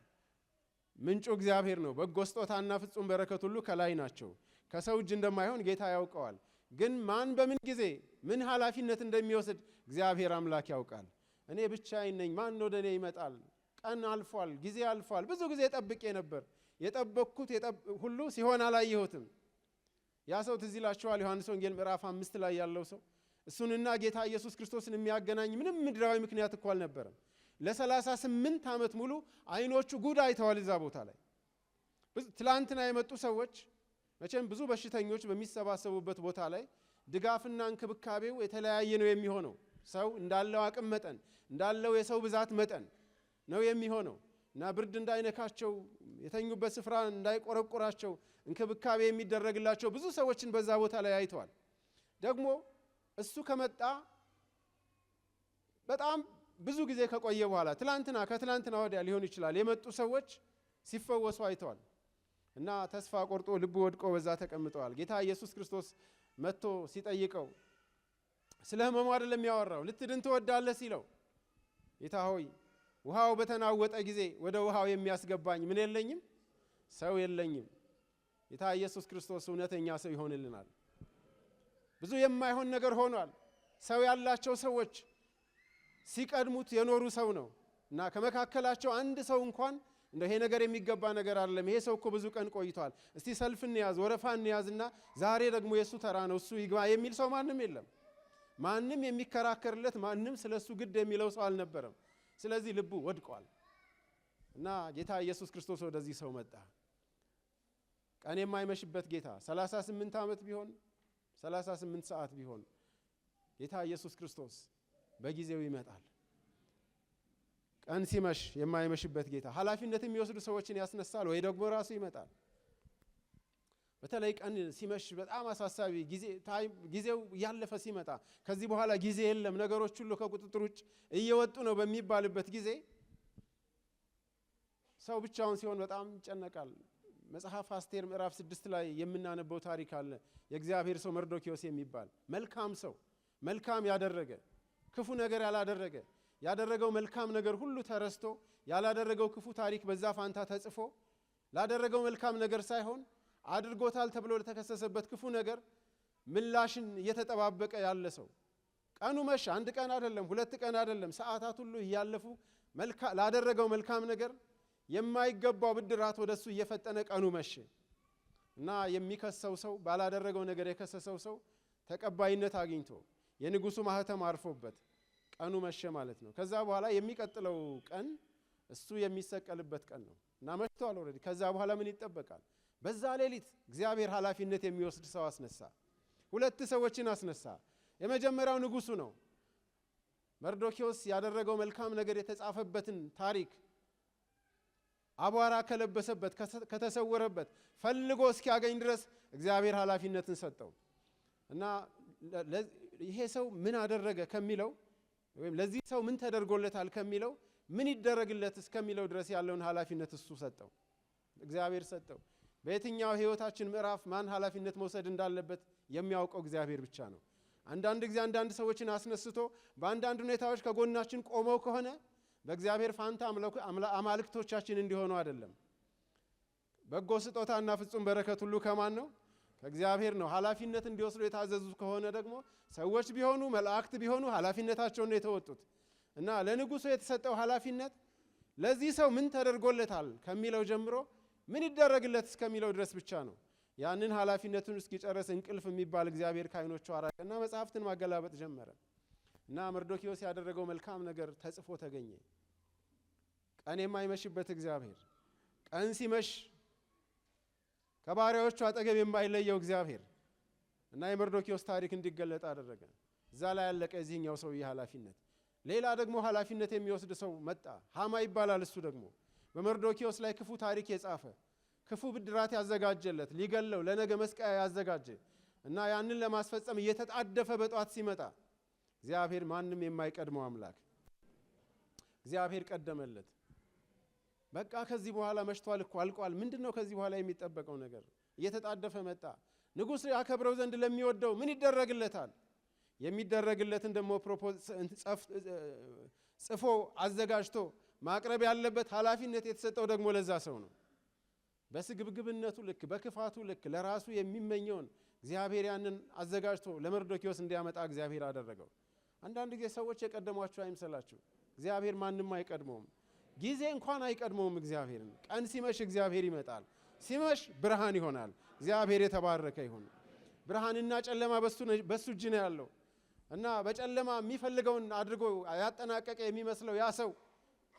ምንጩ እግዚአብሔር ነው። በጎ ስጦታና ፍጹም በረከት ሁሉ ከላይ ናቸው። ከሰው እጅ እንደማይሆን ጌታ ያውቀዋል። ግን ማን በምን ጊዜ ምን ኃላፊነት እንደሚወስድ እግዚአብሔር አምላክ ያውቃል። እኔ ብቻዬን ነኝ፣ ማን ወደ እኔ ይመጣል? ቀን አልፏል፣ ጊዜ አልፏል። ብዙ ጊዜ ጠብቄ ነበር፣ የጠበቅኩት ሁሉ ሲሆን አላየሁትም። ያ ሰው ትዝ ይላችኋል፣ ዮሐንስ ወንጌል ምዕራፍ 5 ላይ ያለው ሰው እሱንና ጌታ ኢየሱስ ክርስቶስን የሚያገናኝ ምንም ምድራዊ ምክንያት እኮ አልነበረም። ለ38 ዓመት ሙሉ አይኖቹ ጉድ አይተዋል እዛ ቦታ ላይ። ትላንትና የመጡ ሰዎች መቼም ብዙ በሽተኞች በሚሰባሰቡበት ቦታ ላይ ድጋፍና እንክብካቤው የተለያየ ነው የሚሆነው። ሰው እንዳለው አቅም መጠን እንዳለው የሰው ብዛት መጠን ነው የሚሆነው እና ብርድ እንዳይነካቸው የተኙበት ስፍራ እንዳይቆረቆራቸው እንክብካቤ የሚደረግላቸው ብዙ ሰዎችን በዛ ቦታ ላይ አይተዋል። ደግሞ እሱ ከመጣ በጣም ብዙ ጊዜ ከቆየ በኋላ ከትላንትና ወዲያ ሊሆን ይችላል የመጡ ሰዎች ሲፈወሱ አይተዋል እና ተስፋ ቆርጦ ልቡ ወድቆ በዛ ተቀምጠዋል። ጌታ ኢየሱስ ክርስቶስ መጥቶ ሲጠይቀው ስለ ሕመሙ አይደለም ያወራው፣ ልትድን ትወዳለህ ሲለው ጌታ ሆይ ውሃው በተናወጠ ጊዜ ወደ ውሃው የሚያስገባኝ ምን የለኝም? ሰው የለኝም። ጌታ ኢየሱስ ክርስቶስ እውነተኛ ሰው ይሆንልናል። ብዙ የማይሆን ነገር ሆኗል። ሰው ያላቸው ሰዎች ሲቀድሙት የኖሩ ሰው ነው እና ከመካከላቸው አንድ ሰው እንኳን እንደ ይሄ ነገር የሚገባ ነገር አይደለም፣ ይሄ ሰው እኮ ብዙ ቀን ቆይቷል፣ እስቲ ሰልፍ እንያዝ፣ ወረፋ እንያዝና ዛሬ ደግሞ የሱ ተራ ነው እሱ ይግባ የሚል ሰው ማንም የለም። ማንም የሚከራከርለት፣ ማንም ስለሱ ግድ የሚለው ሰው አልነበረም። ስለዚህ ልቡ ወድቋል እና ጌታ ኢየሱስ ክርስቶስ ወደዚህ ሰው መጣ። ቀን የማይመሽበት ጌታ 38 ዓመት ቢሆን 38 ሰዓት ቢሆን ጌታ ኢየሱስ ክርስቶስ በጊዜው ይመጣል። ቀን ሲመሽ የማይመሽበት ጌታ ኃላፊነት የሚወስዱ ሰዎችን ያስነሳል ወይ ደግሞ ራሱ ይመጣል። በተለይ ቀን ሲመሽ በጣም አሳሳቢ ጊዜው ያለፈ ሲመጣ ከዚህ በኋላ ጊዜ የለም ነገሮች ሁሉ ከቁጥጥር ውጭ እየወጡ ነው በሚባልበት ጊዜ ሰው ብቻውን ሲሆን በጣም ይጨነቃል። መጽሐፍ አስቴር ምዕራፍ 6 ላይ የምናነበው ታሪክ አለ። የእግዚአብሔር ሰው መርዶክዮስ የሚባል መልካም ሰው፣ መልካም ያደረገ ክፉ ነገር ያላደረገ፣ ያደረገው መልካም ነገር ሁሉ ተረስቶ ያላደረገው ክፉ ታሪክ በዛ ፋንታ ተጽፎ ላደረገው መልካም ነገር ሳይሆን አድርጎታል ተብሎ ለተከሰሰበት ክፉ ነገር ምላሽን እየተጠባበቀ ያለ ሰው። ቀኑ መሸ። አንድ ቀን አይደለም፣ 2 ቀን አይደለም፣ ሰዓታት ሁሉ እያለፉ ላደረገው መልካም ነገር የማይገባው ብድራት ወደሱ እየፈጠነ ቀኑ መሸ እና የሚከሰው ሰው ባላደረገው ነገር የከሰሰው ሰው ተቀባይነት አግኝቶ የንጉሱ ማህተም አርፎበት ቀኑ መሸ ማለት ነው። ከዛ በኋላ የሚቀጥለው ቀን እሱ የሚሰቀልበት ቀን ነው እና መሽቷል ኦልሬዲ። ከዛ በኋላ ምን ይጠበቃል? በዛ ሌሊት እግዚአብሔር ኃላፊነት የሚወስድ ሰው አስነሳ። 2 ሰዎችን አስነሳ። የመጀመሪያው ንጉሱ ነው። መርዶክዮስ ያደረገው መልካም ነገር የተጻፈበትን ታሪክ አቧራ ከለበሰበት ከተሰወረበት ፈልጎ እስኪያገኝ ድረስ እግዚአብሔር ኃላፊነትን ሰጠው እና ይሄ ሰው ምን አደረገ ከሚለው ወይም ለዚህ ሰው ምን ተደርጎለታል ከሚለው ምን ይደረግለት እስከሚለው ድረስ ያለውን ኃላፊነት እሱ ሰጠው፣ እግዚአብሔር ሰጠው። በየትኛው ህይወታችን ምዕራፍ ማን ኃላፊነት መውሰድ እንዳለበት የሚያውቀው እግዚአብሔር ብቻ ነው። አንዳንድ ጊዜ አንዳንድ ሰዎችን አስነስቶ በአንዳንድ ሁኔታዎች ከጎናችን ቆመው ከሆነ በእግዚአብሔር ፋንታ አማልክቶቻችን እንዲሆኑ አይደለም። በጎ ስጦታና ፍጹም በረከት ሁሉ ከማን ነው? ከእግዚአብሔር ነው። ኃላፊነት እንዲወስዱ የታዘዙ ከሆነ ደግሞ ሰዎች ቢሆኑ መላእክት ቢሆኑ ኃላፊነታቸውን ነው የተወጡት እና ለንጉሱ የተሰጠው ኃላፊነት ለዚህ ሰው ምን ተደርጎለታል ከሚለው ጀምሮ ምን ይደረግለት እስከሚለው ድረስ ብቻ ነው። ያንን ኃላፊነቱን እስኪጨርስ እንቅልፍ የሚባል እግዚአብሔር ከዓይኖቹ አራቀና መጽሐፍትን ማገላበጥ ጀመረ እና መርዶክዮስ ያደረገው መልካም ነገር ተጽፎ ተገኘ። ቀን የማይመሽበት እግዚአብሔር፣ ቀን ሲመሽ ከባሪያዎቹ አጠገብ የማይለየው እግዚአብሔር እና የመርዶክዮስ ታሪክ እንዲገለጥ አደረገ። እዛ ላይ ያለቀ የዚህኛው ሰውዬ ኃላፊነት። ሌላ ደግሞ ኃላፊነት የሚወስድ ሰው መጣ። ሃማ ይባላል። እሱ ደግሞ በመርዶክዮስ ላይ ክፉ ታሪክ የጻፈ ክፉ ብድራት ያዘጋጀለት ሊገለው ለነገ መስቀያ ያዘጋጀ እና ያንን ለማስፈጸም እየተጣደፈ በጧት ሲመጣ እግዚአብሔር ማንም የማይቀድመው አምላክ እግዚአብሔር ቀደመለት። በቃ ከዚህ በኋላ መሽቷል እኮ አልቋል። ምንድነው ከዚህ በኋላ የሚጠበቀው ነገር? እየተጣደፈ መጣ። ንጉሥ ያከብረው ዘንድ ለሚወደው ምን ይደረግለታል? የሚደረግለትን ደግሞ ጽፎ አዘጋጅቶ ማቅረብ ያለበት ኃላፊነት የተሰጠው ደግሞ ለዛ ሰው ነው። በስግብግብነቱ ልክ በክፋቱ ልክ ለራሱ የሚመኘውን እግዚአብሔር ያንን አዘጋጅቶ ለመርዶክዮስ እንዲያመጣ እግዚአብሔር አደረገው። አንዳንድ ጊዜ ሰዎች የቀደሟቸው አይምሰላችሁ። እግዚአብሔር ማንም አይቀድመውም። ጊዜ እንኳን አይቀድመውም እግዚአብሔርን። ቀን ሲመሽ እግዚአብሔር ይመጣል። ሲመሽ ብርሃን ይሆናል። እግዚአብሔር የተባረከ ይሁን። ብርሃንና ጨለማ በሱ እጅ ነው ያለው እና በጨለማ የሚፈልገውን አድርጎ ያጠናቀቀ የሚመስለው ያ ሰው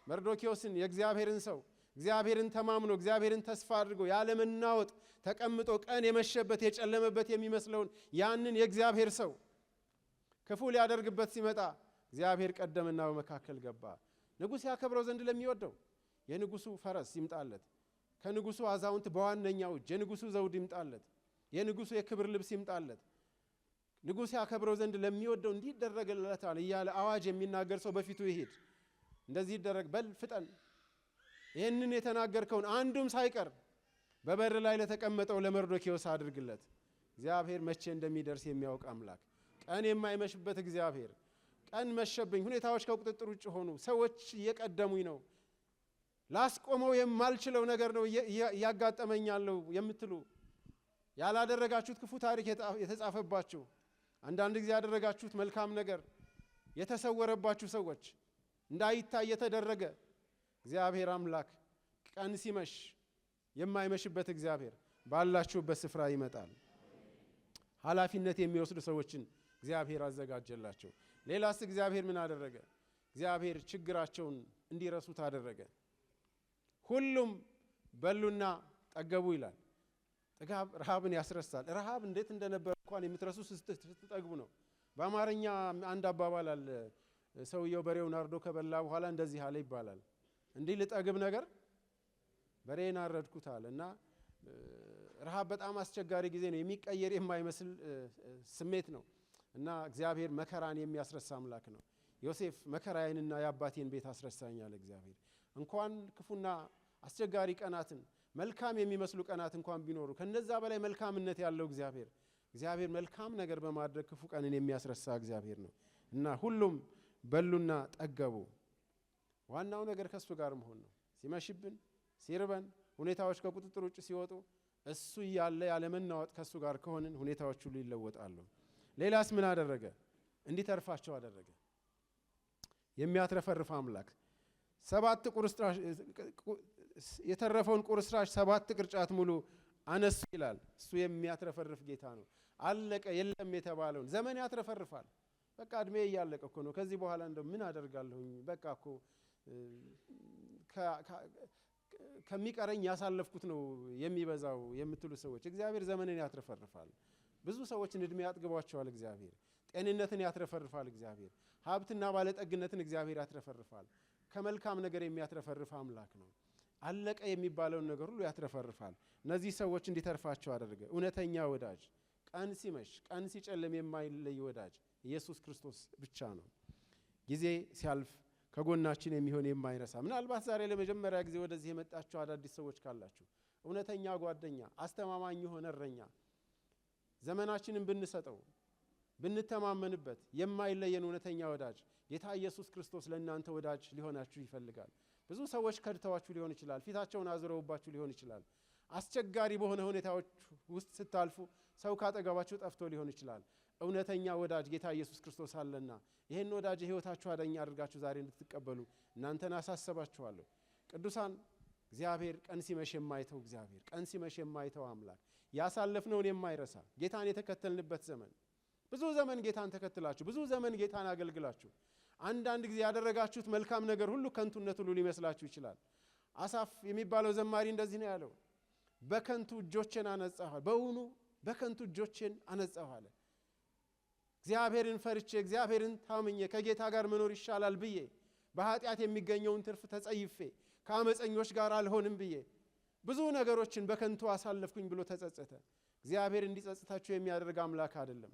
መርዶክዮስን የእግዚአብሔርን ሰው እግዚአብሔርን ተማምኖ እግዚአብሔርን ተስፋ አድርጎ ያለመናወጥ ተቀምጦ ቀን የመሸበት የጨለመበት የሚመስለውን ያንን የእግዚአብሔር ሰው ክፉ ሊያደርግበት ሲመጣ እግዚአብሔር ቀደምና በመካከል ገባ። ንጉሥ ያከብረው ዘንድ ለሚወደው የንጉሱ ፈረስ ይምጣለት፣ ከንጉሱ አዛውንት በዋነኛው እጅ የንጉሱ ዘውድ ይምጣለት፣ የንጉሱ የክብር ልብስ ይምጣለት። ንጉሥ ያከብረው ዘንድ ለሚወደው እንዲህ ይደረግለታል እያለ አዋጅ የሚናገር ሰው በፊቱ ይሄድ። እንደዚህ ይደረግ በል ፍጠን፣ ይህንን የተናገርከውን አንዱም ሳይቀር በበር ላይ ለተቀመጠው ለመርዶክዮስ አድርግለት። እግዚአብሔር መቼ እንደሚደርስ የሚያውቅ አምላክ፣ ቀን የማይመሽበት እግዚአብሔር። ቀን መሸብኝ፣ ሁኔታዎች ከቁጥጥር ውጭ ሆኑ፣ ሰዎች እየቀደሙኝ ነው፣ ላስቆመው የማልችለው ነገር ነው እያጋጠመኝ ያለው የምትሉ ያላደረጋችሁት ክፉ ታሪክ የተጻፈባችሁ አንዳንድ ጊዜ ያደረጋችሁት መልካም ነገር የተሰወረባችሁ ሰዎች እንዳይታይ የተደረገ እግዚአብሔር አምላክ ቀን ሲመሽ የማይመሽበት እግዚአብሔር ባላችሁበት ስፍራ ይመጣል። ኃላፊነት የሚወስዱ ሰዎችን እግዚአብሔር አዘጋጀላቸው። ሌላስ እግዚአብሔር ምን አደረገ? እግዚአብሔር ችግራቸውን እንዲረሱት አደረገ። ሁሉም በሉና ጠገቡ ይላል። ጥጋብ ረሃብን ያስረሳል። ረሃብ እንዴት እንደነበር እንኳን የምትረሱ ስትጠግቡ ነው። በአማርኛ አንድ አባባል አለ። ሰውየው በሬውን አርዶ ከበላ በኋላ እንደዚህ አለ ይባላል። እንዲህ ልጠግብ ነገር በሬን አረድኩት አለ እና ረሃብ በጣም አስቸጋሪ ጊዜ ነው። የሚቀየር የማይመስል ስሜት ነው እና እግዚአብሔር መከራን የሚያስረሳ አምላክ ነው። ዮሴፍ መከራዬንና የአባቴን ቤት አስረሳኛል። እግዚአብሔር እንኳን ክፉና አስቸጋሪ ቀናትን መልካም የሚመስሉ ቀናት እንኳን ቢኖሩ ከነዛ በላይ መልካምነት ያለው እግዚአብሔር መልካም ነገር በማድረግ ክፉ ቀንን የሚያስረሳ እግዚአብሔር ነው እና ሁሉም በሉና ጠገቡ። ዋናው ነገር ከሱ ጋር መሆን ነው። ሲመሽብን፣ ሲርበን፣ ሁኔታዎች ከቁጥጥር ውጭ ሲወጡ እሱ ያለ ያለመናወጥ ከሱ ጋር ከሆንን ሁኔታዎች ሁሉ ይለወጣሉ። ሌላስ ምን አደረገ? እንዲተርፋቸው አደረገ። የሚያትረፈርፍ አምላክ የተረፈውን ቁርስራሽ 7 ቅርጫት ሙሉ አነሱ ይላል። እሱ የሚያትረፈርፍ ጌታ ነው። አለቀ የለም የተባለውን ዘመን ያትረፈርፋል። በቃ እድሜ እያለቀ እኮ ነው። ከዚህ በኋላ እንደው ምን አደርጋለሁኝ? በቃ እኮ ከሚቀረኝ ያሳለፍኩት ነው የሚበዛው የምትሉ ሰዎች እግዚአብሔር ዘመንን ያትረፈርፋል። ብዙ ሰዎችን እድሜ ያጥግቧቸዋል። እግዚአብሔር ጤንነትን ያትረፈርፋል። እግዚአብሔር ሀብትና ባለጠግነትን እግዚአብሔር ያትረፈርፋል። ከመልካም ነገር የሚያትረፈርፍ አምላክ ነው። አለቀ የሚባለውን ነገር ሁሉ ያትረፈርፋል። እነዚህ ሰዎች እንዲተርፋቸው አደረገ። እውነተኛ ወዳጅ፣ ቀን ሲመሽ ቀን ሲጨልም የማይለይ ወዳጅ ኢየሱስ ክርስቶስ ብቻ ነው። ጊዜ ሲያልፍ ከጎናችን የሚሆን የማይረሳ። ምናልባት ዛሬ ለመጀመሪያ ጊዜ ወደዚህ የመጣችሁ አዳዲስ ሰዎች ካላችሁ እውነተኛ ጓደኛ፣ አስተማማኝ የሆነ እረኛ ዘመናችንን ብንሰጠው ብንተማመንበት የማይለየን እውነተኛ ወዳጅ ጌታ ኢየሱስ ክርስቶስ ለእናንተ ወዳጅ ሊሆናችሁ ይፈልጋል። ብዙ ሰዎች ከድተዋችሁ ሊሆን ይችላል። ፊታቸውን አዙረውባችሁ ሊሆን ይችላል። አስቸጋሪ በሆነ ሁኔታዎች ውስጥ ስታልፉ ሰው ካጠገባችሁ ጠፍቶ ሊሆን ይችላል። እውነተኛ ወዳጅ ጌታ ኢየሱስ ክርስቶስ አለና ይህን ወዳጅ የሕይወታችሁ አዳኝ አድርጋችሁ ዛሬ እንድትቀበሉ እናንተን አሳስባችኋለሁ። ቅዱሳን እግዚአብሔር ቀን ሲመሽ የማይተው እግዚአብሔር፣ ቀን ሲመሽ የማይተው አምላክ፣ ያሳለፍነውን የማይረሳ ጌታን የተከተልንበት ዘመን፣ ብዙ ዘመን ጌታን ተከትላችሁ፣ ብዙ ዘመን ጌታን አገልግላችሁ አንዳንድ ጊዜ ያደረጋችሁት መልካም ነገር ሁሉ ከንቱነት ሁሉ ሊመስላችሁ ይችላል። አሳፍ የሚባለው ዘማሪ እንደዚህ ነው ያለው፣ በከንቱ እጆቼን አነጻሁ፣ በውኑ በከንቱ እጆቼን አነጻሁ አለ። እግዚአብሔርን ፈርቼ እግዚአብሔርን ታምኜ ከጌታ ጋር መኖር ይሻላል ብዬ በኃጢአት የሚገኘውን ትርፍ ተጸይፌ ከአመፀኞች ጋር አልሆንም ብዬ ብዙ ነገሮችን በከንቱ አሳለፍኩኝ ብሎ ተጸጸተ። እግዚአብሔር እንዲጸጽታችሁ የሚያደርግ አምላክ አይደለም።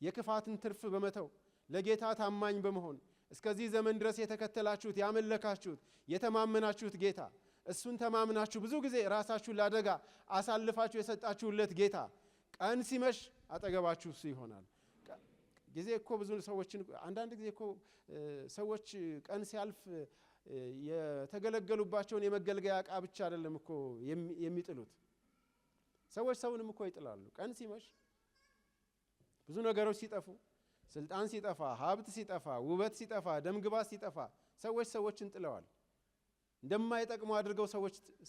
የክፋትን ትርፍ በመተው ለጌታ ታማኝ በመሆን እስከዚህ ዘመን ድረስ የተከተላችሁት፣ ያመለካችሁት፣ የተማመናችሁት ጌታ፣ እሱን ተማምናችሁ ብዙ ጊዜ ራሳችሁን ለአደጋ አሳልፋችሁ የሰጣችሁለት ጌታ ቀን ሲመሽ አጠገባችሁ እሱ ይሆናል። ጊዜ እኮ ብዙ ሰዎችን አንዳንድ ጊዜ እኮ ሰዎች ቀን ሲያልፍ የተገለገሉባቸውን የመገልገያ ዕቃ ብቻ አይደለም እኮ የሚጥሉት። ሰዎች ሰውንም እኮ ይጥላሉ። ቀን ሲመሽ ብዙ ነገሮች ሲጠፉ፣ ስልጣን ሲጠፋ፣ ሀብት ሲጠፋ፣ ውበት ሲጠፋ፣ ደምግባት ሲጠፋ ሰዎች ሰዎችን ጥለዋል። እንደማይጠቅሙ አድርገው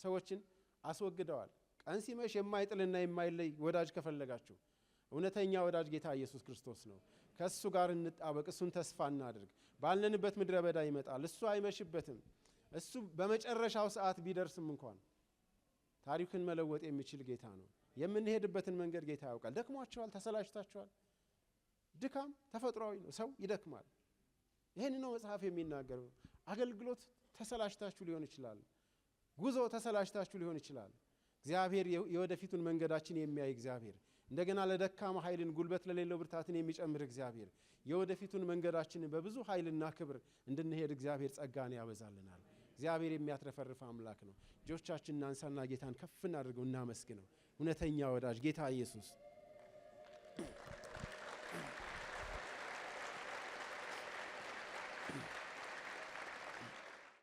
ሰዎችን አስወግደዋል። ቀን ሲመሽ የማይጥልና የማይለይ ወዳጅ ከፈለጋችሁ እውነተኛ ወዳጅ ጌታ ኢየሱስ ክርስቶስ ነው። ከእሱ ጋር እንጣበቅ፣ እሱን ተስፋ እናድርግ። ባለንበት ምድረ በዳ ይመጣል፣ እሱ አይመሽበትም። እሱ በመጨረሻው ሰዓት ቢደርስም እንኳን ታሪክን መለወጥ የሚችል ጌታ ነው። የምንሄድበትን መንገድ ጌታ ያውቃል። ደክሟቸዋል፣ ተሰላችታቸዋል። ድካም ተፈጥሯዊ ነው፣ ሰው ይደክማል። ይህን ነው መጽሐፍ የሚናገረው። አገልግሎት ተሰላችታችሁ ሊሆን ይችላል፣ ጉዞ ተሰላችታችሁ ሊሆን ይችላል። እግዚአብሔር የወደፊቱን መንገዳችን የሚያይ እግዚአብሔር፣ እንደገና ለደካማ ኃይልን ጉልበት ለሌለው ብርታትን የሚጨምር እግዚአብሔር፣ የወደፊቱን መንገዳችንን በብዙ ኃይልና ክብር እንድንሄድ እግዚአብሔር ጸጋን ያበዛልናል። እግዚአብሔር የሚያትረፈርፍ አምላክ ነው። እጆቻችንን እናንሳና ጌታን ከፍ እናድርገው፣ እናመስግነው። እውነተኛ ወዳጅ ጌታ ኢየሱስ